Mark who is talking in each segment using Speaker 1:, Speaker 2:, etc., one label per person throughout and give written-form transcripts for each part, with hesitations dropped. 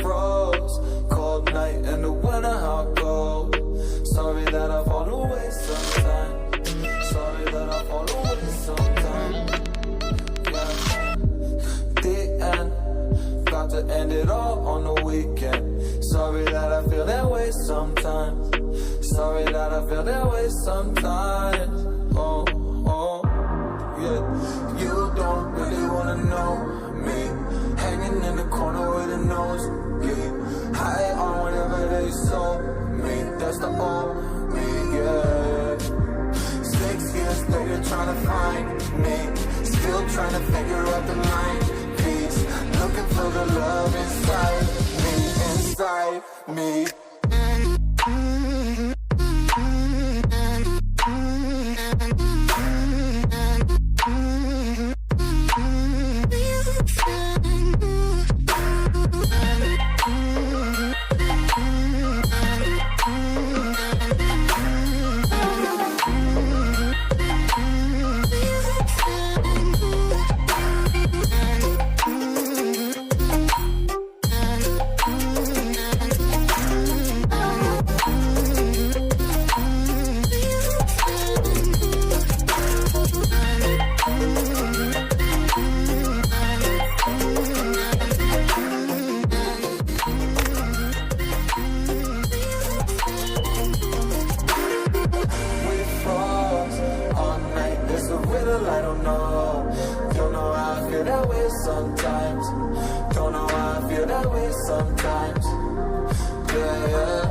Speaker 1: froze. Cold night in the winter, how it goes. Sorry that I fall away sometimes. Sorry that I fall away sometimes. Yeah. The end. Got to end it all on the weekend. Sorry that I feel that way sometimes. Sorry that I feel that way sometimes. Oh, oh, yeah. You don't really wanna know me. Hanging in the corner with a nose bleed. High on whatever they sold me. That's the old me, yeah. 6 years later trying to find me. Still trying to figure out the mind piece. Looking for the love inside me, inside me. I don't know how I feel that way sometimes. Don't know how I feel that way sometimes. Yeah, yeah.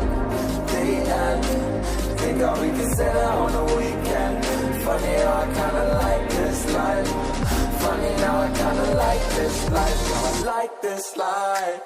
Speaker 1: The end. Think all we can say that on the weekend. Funny how I kinda like this life. Funny now I kinda like this life. I like this life.